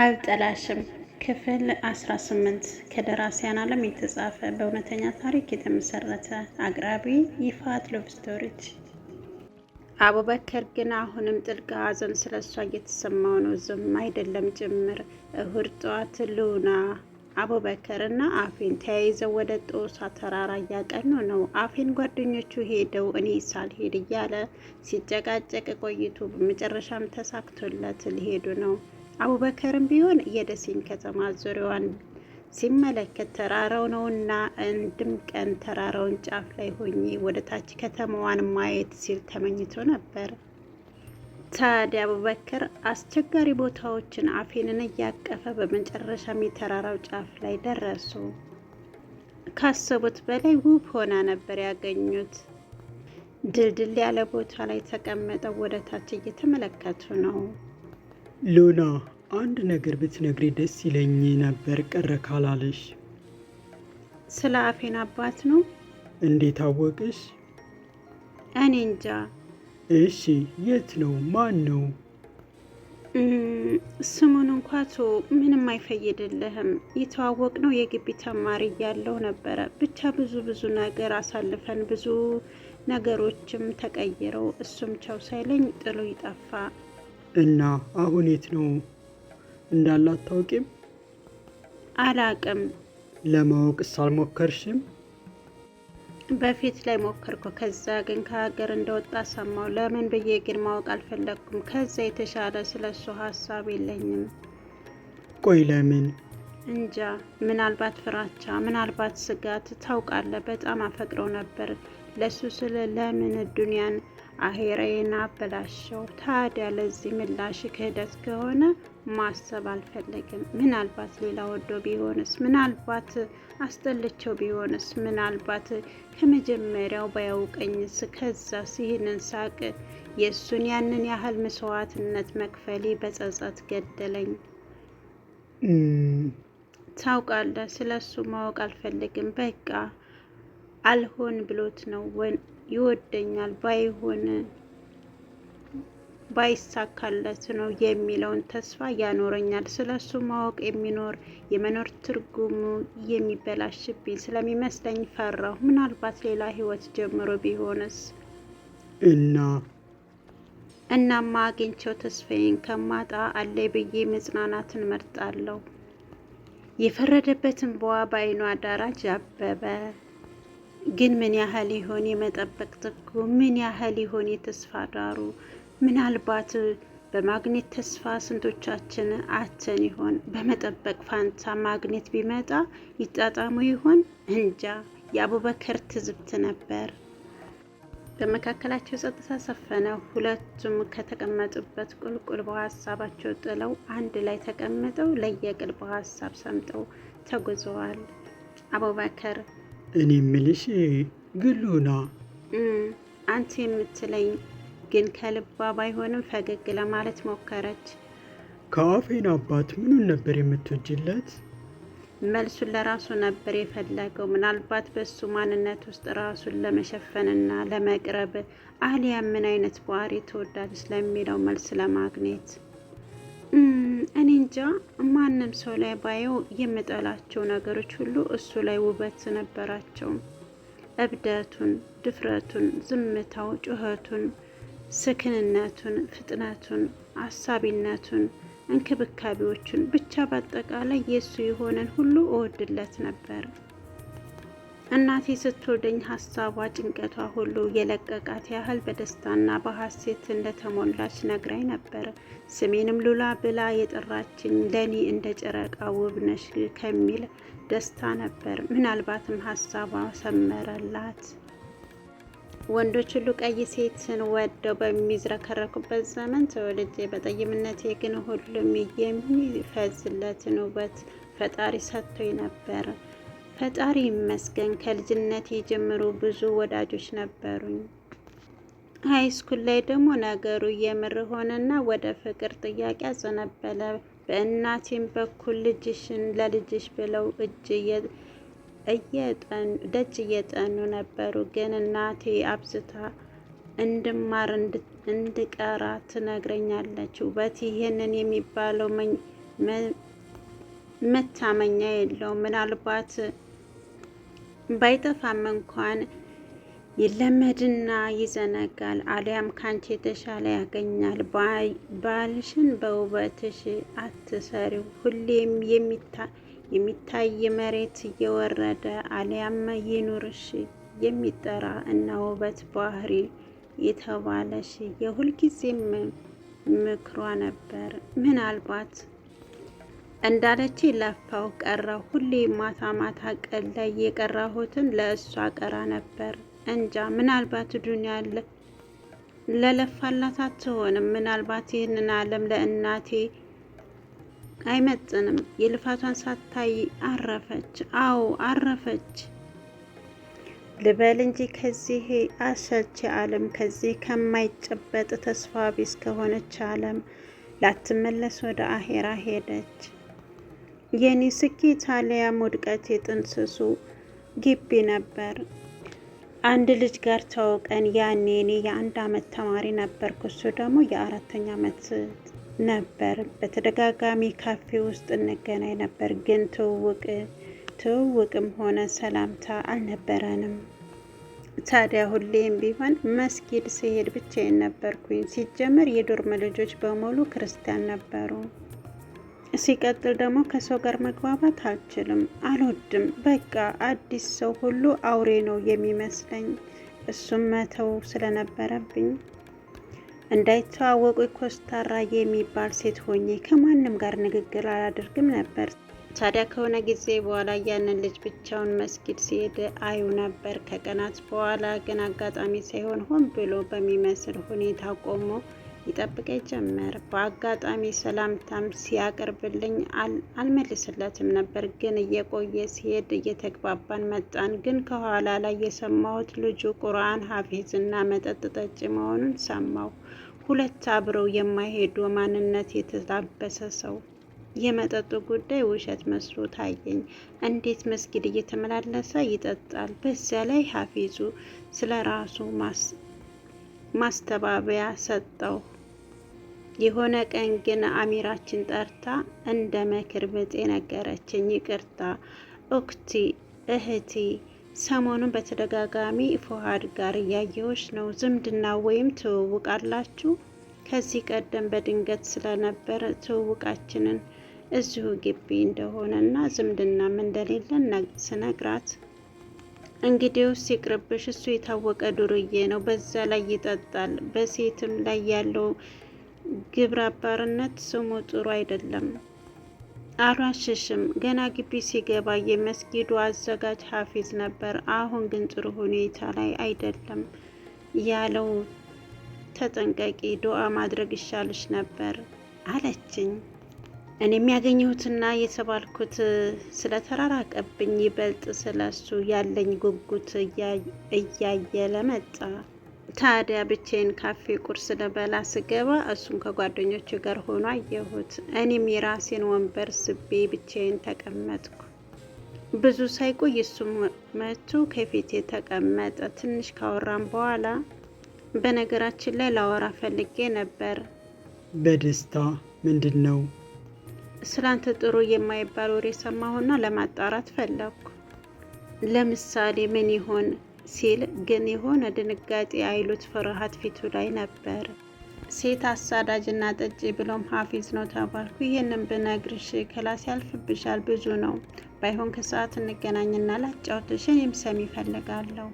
አልጠላሽም ክፍል 18 ከደራሲያን ዓለም የተጻፈ በእውነተኛ ታሪክ የተመሰረተ አቅራቢ ይፋት ሎቭ ስቶሪች። አቡበከር ግን አሁንም ጥልቅ ሐዘን ስለሷ እየተሰማው ነው። ዝም አይደለም ጭምር። እሁድ ጠዋት ሉና አቡበከር እና አፌን ተያይዘው ወደ ጦሳ ተራራ እያቀኑ ነው። አፌን ጓደኞቹ ሄደው እኔ ሳልሄድ እያለ ሲጨቃጨቅ ቆይቶ በመጨረሻም ተሳክቶለት ሊሄዱ ነው። አቡበከርም ቢሆን የደሴን ከተማ ዙሪያዋን ሲመለከት ተራራው ነውና አንድም ቀን ተራራውን ጫፍ ላይ ሆኜ ወደ ታች ከተማዋን ማየት ሲል ተመኝቶ ነበር። ታዲያ አቡበከር አስቸጋሪ ቦታዎችን አፌንን እያቀፈ በመጨረሻም የተራራው ጫፍ ላይ ደረሱ። ካሰቡት በላይ ውብ ሆና ነበር ያገኙት። ድልድል ያለ ቦታ ላይ ተቀምጠው ወደ ታች እየተመለከቱ ነው። ሉና፣ አንድ ነገር ብትነግሪ ደስ ይለኝ ነበር ቀረ ካላለሽ። ስለ አፌን አባት ነው? እንዴት አወቅሽ? እኔ እንጃ። እሺ፣ የት ነው? ማን ነው? ስሙን እንኳቶ ምንም አይፈይድልህም። የተዋወቅ ነው የግቢ ተማሪ እያለው ነበረ። ብቻ ብዙ ነገር አሳልፈን ብዙ ነገሮችም ተቀይረው እሱም ቻው ሳይለኝ ጥሎ ይጠፋ። እና አሁን የት ነው እንዳለ አታውቂም? አላቅም። ለማወቅስ አልሞከርሽም? በፊት ላይ ሞከርኩ። ከዛ ግን ከሀገር እንደወጣ ሰማው። ለምን ብዬ ግን ማወቅ አልፈለግኩም። ከዛ የተሻለ ስለሱ ሀሳብ የለኝም። ቆይ ለምን? እንጃ። ምናልባት ፍራቻ፣ ምናልባት ስጋት። ታውቃለህ፣ በጣም አፈቅረው ነበር። ለሱ ስለ ለምን ዱንያን አሄራዬን አበላሸው። ታዲያ ለዚህ ምላሽ ክህደት ከሆነ ማሰብ አልፈለግም። ምናልባት ሌላ ወዶ ቢሆንስ? ምናልባት አስጠልቸው ቢሆንስ? ምናልባት ከመጀመሪያው ባያውቀኝስ? ከዛስ? ይህንን ሳቅ የእሱን ያንን ያህል መስዋዕትነት መክፈሌ በጸጸት ገደለኝ። ታውቃለህ፣ ስለ እሱ ማወቅ አልፈልግም። በቃ አልሆን ብሎት ነው። ይወደኛል ባይሆን ባይሳካለት ነው የሚለውን ተስፋ ያኖረኛል። ስለሱ ማወቅ የመኖር ትርጉሙ የሚበላሽብኝ ስለሚመስለኝ ፈራሁ። ምናልባት ሌላ ህይወት ጀምሮ ቢሆንስ? እናማ አግኝቼው ተስፋዬን ከማጣ አለ ብዬ መጽናናትን መርጣለሁ። የፈረደበትን በዋ በአይኗ ዳራጅ አበበ። ግን ምን ያህል ይሆን የመጠበቅ ጥጉ? ምን ያህል ይሆን የተስፋ ዳሩ? ምናልባት በማግኘት ተስፋ ስንቶቻችን አተን ይሆን? በመጠበቅ ፋንታ ማግኘት ቢመጣ ይጣጣሙ ይሆን? እንጃ። የአቡበከር ትዝብት ነበር። በመካከላቸው ጸጥታ ሰፈነ። ሁለቱም ከተቀመጡበት ቁልቁል በሀሳባቸው ጥለው አንድ ላይ ተቀምጠው ለየቅል በሀሳብ ሰምጠው ተጉዘዋል። አቡበከር እኔ ምልሽ ግሉና፣ አንተ የምትለኝ ግን ከልባ ባይሆንም ፈገግ ለማለት ሞከረች። ከአፌን አባት ምኑን ነበር የምትወጅለት? መልሱን ለራሱ ነበር የፈለገው። ምናልባት በሱ ማንነት ውስጥ ራሱን ለመሸፈንና ለመቅረብ አሊያም ምን አይነት ባህሪ ትወዳለች ለሚለው መልስ ለማግኘት። እኔ እንጃ። ማንም ሰው ላይ ባየው የምጠላቸው ነገሮች ሁሉ እሱ ላይ ውበት ነበራቸው። እብደቱን፣ ድፍረቱን፣ ዝምታው፣ ጩኸቱን፣ ስክንነቱን፣ ፍጥነቱን፣ አሳቢነቱን፣ እንክብካቤዎቹን፣ ብቻ በአጠቃላይ የእሱ የሆነን ሁሉ እወድለት ነበር። እናቴ ስትወደኝ ሀሳቧ፣ ጭንቀቷ ሁሉ የለቀቃት ያህል በደስታና በሀሴት እንደተሞላች ነግራኝ ነበር። ስሜንም ሉላ ብላ የጠራችኝ ለእኔ እንደ ጨረቃ ውብ ነሽ ከሚል ደስታ ነበር። ምናልባትም ሀሳቧ ሰመረላት። ወንዶች ሁሉ ቀይ ሴትን ወደው በሚዝረከረኩበት ዘመን ተወልጄ በጠይምነቴ ግን ሁሉም የሚፈዝለትን ውበት ፈጣሪ ሰጥቶኝ ነበር። ፈጣሪ ይመስገን። ከልጅነቴ ጀምሮ ብዙ ወዳጆች ነበሩኝ። ሃይስኩል ላይ ደግሞ ነገሩ የምር ሆነና ወደ ፍቅር ጥያቄ አዘነበለ። በእናቴም በኩል ልጅሽን ለልጅሽ ብለው ደጅ እየጠኑ ነበሩ። ግን እናቴ አብዝታ እንድማር እንድቀራ ትነግረኛለች። ውበት ይህንን የሚባለው መታመኛ የለውም። ምናልባት ባይጠፋም እንኳን ይለመድና ይዘነጋል፣ አሊያም ካንቺ የተሻለ ያገኛል። ባልሽን በውበትሽ አትሰሪው። ሁሌም የሚታይ መሬት እየወረደ አሊያም ይኑርሽ የሚጠራ እና ውበት ባህሪ የተባለሽ የሁልጊዜም ምክሯ ነበር። ምናልባት እንዳለች ለፋው ቀረው። ሁሌ ማታ ማታ ቀን ላይ የቀራሁትን ለእሷ ቀራ ነበር። እንጃ ምናልባት ዱንያ ለለፋላት አትሆንም። ምናልባት ይህንን ዓለም ለእናቴ አይመጥንም። የልፋቷን ሳታይ አረፈች። አዎ አረፈች ልበል እንጂ ከዚህ አሰልቺ ዓለም፣ ከዚህ ከማይጨበጥ ተስፋ ቢስ ከሆነች ዓለም ላትመለስ ወደ አሄራ ሄደች። የኔ ስኬት አሊያም ውድቀት የጥንስሱ ግቢ ነበር። አንድ ልጅ ጋር ተዋውቀን ያኔ እኔ የ1 ዓመት ተማሪ ነበርኩ፣ እሱ ደግሞ የ4ኛ ዓመት ነበር። በተደጋጋሚ ካፌ ውስጥ እንገናኝ ነበር፣ ግን ትውውቅም ሆነ ሰላምታ አልነበረንም። ታዲያ ሁሌም ቢሆን መስጊድ ስሄድ ብቻዬን ነበርኩኝ። ሲጀመር የዶርም ልጆች በሙሉ ክርስቲያን ነበሩ። ሲቀጥል ደግሞ ከሰው ጋር መግባባት አልችልም፣ አልወድም። በቃ አዲስ ሰው ሁሉ አውሬ ነው የሚመስለኝ። እሱም መተው ስለነበረብኝ እንዳይተዋወቁ ኮስታራ የሚባል ሴት ሆኜ ከማንም ጋር ንግግር አላደርግም ነበር። ታዲያ ከሆነ ጊዜ በኋላ ያንን ልጅ ብቻውን መስጊድ ሲሄድ አዩ ነበር። ከቀናት በኋላ ግን አጋጣሚ ሳይሆን ሆን ብሎ በሚመስል ሁኔታ ቆሞ ይጠብቀኝ ጀመር። በአጋጣሚ ሰላምታም ሲያቀርብልኝ አልመልስለትም ነበር፣ ግን እየቆየ ሲሄድ እየተግባባን መጣን። ግን ከኋላ ላይ የሰማሁት ልጁ ቁርአን ሀፊዝ እና መጠጥ ጠጪ መሆኑን ሰማሁ። ሁለት አብረው የማይሄዱ ማንነት የተላበሰ ሰው። የመጠጡ ጉዳይ ውሸት መስሎ ታየኝ። እንዴት መስጊድ እየተመላለሰ ይጠጣል? በዚያ ላይ ሀፊዙ ስለ ራሱ ማስተባበያ ሰጠው። የሆነ ቀን ግን አሚራችን ጠርታ እንደ ምክር ብጤ ነገረችኝ። ይቅርታ ኡክቲ እህቴ፣ ሰሞኑን በተደጋጋሚ ፉሃድ ጋር እያየሁሽ ነው። ዝምድና ወይም ትውውቅ አላችሁ? ከዚህ ቀደም በድንገት ስለነበር ትውውቃችንን እዚሁ ግቢ እንደሆነና ዝምድናም እንደሌለን ስነግራት፣ እንግዲውስ ይቅርብሽ፣ እሱ የታወቀ ዱርዬ ነው። በዛ ላይ ይጠጣል። በሴትም ላይ ያለው ግብረ አባርነት ስሙ ጥሩ አይደለም። አልዋሽሽም፣ ገና ግቢ ሲገባ የመስጊዱ አዘጋጅ ሀፊዝ ነበር። አሁን ግን ጥሩ ሁኔታ ላይ አይደለም ያለው። ተጠንቀቂ፣ ዱዓ ማድረግ ይሻልሽ ነበር አለችኝ። እኔም ያገኘሁትና የተባልኩት ስለተራራቀብኝ ይበልጥ ስለሱ ያለኝ ጉጉት እያየለ መጣ። ታዲያ ብቻዬን ካፌ ቁርስ ልበላ ስገባ እሱም ከጓደኞቹ ጋር ሆኖ አየሁት። እኔም የራሴን ወንበር ስቤ ብቻዬን ተቀመጥኩ። ብዙ ሳይቆይ እሱም መቶ ከፊቴ ተቀመጠ። ትንሽ ካወራም በኋላ በነገራችን ላይ ላወራ ፈልጌ ነበር። በደስታ ምንድን ነው? ስላንተ ጥሩ የማይባል ወሬ ሰማሁና ለማጣራት ፈለኩ። ለምሳሌ ምን ይሆን ሲል ግን የሆነ ድንጋጤ አይሉት ፍርሃት ፊቱ ላይ ነበር። ሴት አሳዳጅና ጠጪ ብሎም ሀፊዝ ነው ተባልኩ። ይህንን ብነግርሽ ክላስ ያልፍብሻል፣ ብዙ ነው። ባይሆን ከሰዓት እንገናኝና ላጫውትሽ፣ እኔም ሰሚ ይፈልጋለሁ።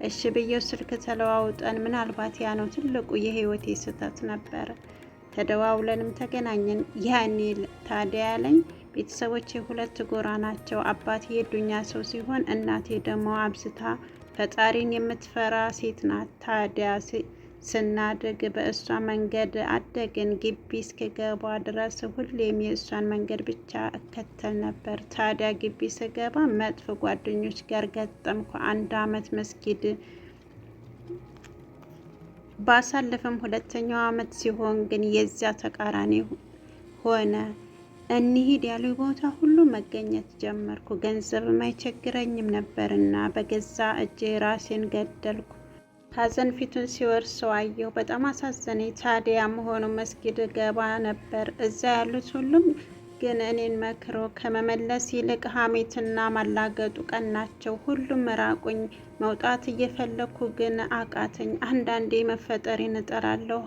እሺ ብዬው ስልክ ተለዋውጠን፣ ምናልባት ያ ነው ትልቁ የህይወቴ ስህተት ነበር። ተደዋውለንም ተገናኘን። ያኔ ታዲያ ያለኝ ቤተሰቦቼ ሁለት ጎራ ናቸው። አባቴ የዱኛ ሰው ሲሆን እናቴ ደግሞ አብዝታ ፈጣሪን የምትፈራ ሴት ናት። ታዲያ ስናድግ በእሷ መንገድ አደግን። ግቢ እስክገባ ድረስ ሁሌም የእሷን መንገድ ብቻ እከተል ነበር። ታዲያ ግቢ ስገባ መጥፎ ጓደኞች ጋር ገጠምኩ። 1 ዓመት መስጊድ ባሳለፈም 2ኛው ዓመት ሲሆን ግን የዚያ ተቃራኒ ሆነ። እንሂድ ያሉ ቦታ ሁሉ መገኘት ጀመርኩ። ገንዘብም አይቸግረኝም ነበርና በገዛ እጄ ራሴን ገደልኩ። ሀዘን ፊቱን ሲወርሰው አየሁ። በጣም አሳዘነኝ። ታዲያ መሆኑ መስጊድ ገባ ነበር። እዛ ያሉት ሁሉም ግን እኔን መክሮ ከመመለስ ይልቅ ሀሜትና ማላገጡ ቀናቸው። ሁሉም ራቁኝ። መውጣት እየፈለኩ ግን አቃተኝ። አንዳንዴ መፈጠሬን እጠራለሁ።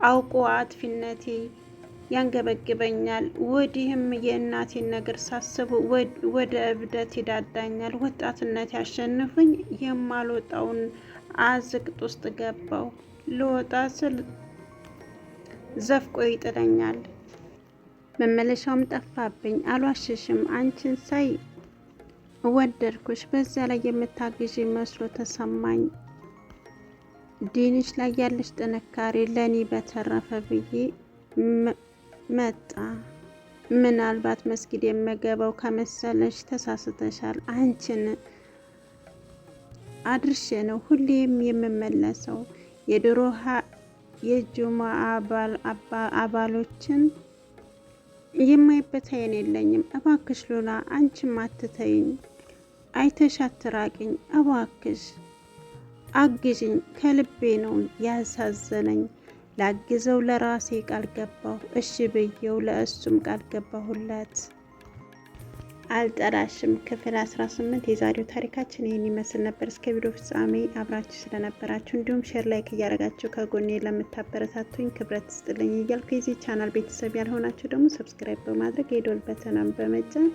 አውቆ አጥፊነቴ ያንገበግበኛል። ወዲህም የእናቴን ነገር ሳስብ ወደ እብደት ይዳዳኛል። ወጣትነት ያሸንፉኝ። የማልወጣውን አዝቅጥ ውስጥ ገባው። ልወጣ ስል ዘፍቆ ይጥለኛል። መመለሻውም ጠፋብኝ። አልዋሽሽም፣ አንቺን ሳይ ወደድኩሽ። በዛ ላይ የምታግዥ መስሎ ተሰማኝ። ዲንሽ ላይ ያለሽ ጥንካሬ ለእኔ በተረፈ ብዬ መጣ። ምናልባት መስጊድ የምገባው ከመሰለሽ ተሳስተሻል። አንቺን አድርሼ ነው ሁሌም የምመለሰው። የድሮ የጁማ አባሎችን የማይበት አይን የለኝም። እባክሽ ሉላ፣ አንቺም አትተይኝ። አይተሽ አትራቂኝ። እባክሽ አግዥኝ። ከልቤ ነው ያሳዘነኝ። ላግዘው ለራሴ ቃል ገባሁ። እሺ ብዬው ለእሱም ቃል ገባሁለት። አልጠላሽም ክፍል 18 የዛሬው ታሪካችን ይህን ይመስል ነበር። እስከ ቪዲዮ ፍጻሜ አብራችሁ ስለነበራችሁ እንዲሁም ሼር ላይክ እያደረጋችሁ ከጎኔ ለምታበረታቱኝ ክብረት ስጥልኝ እያልኩ የዚህ ቻናል ቤተሰብ ያልሆናችሁ ደግሞ ሰብስክራይብ በማድረግ የደወል በተናን በመጫን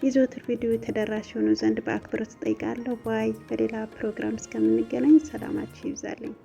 የዘወትር ቪዲዮ ተደራሽ የሆኑ ዘንድ በአክብሮት እጠይቃለሁ። ባይ። በሌላ ፕሮግራም እስከምንገናኝ ሰላማችሁ ይብዛልኝ።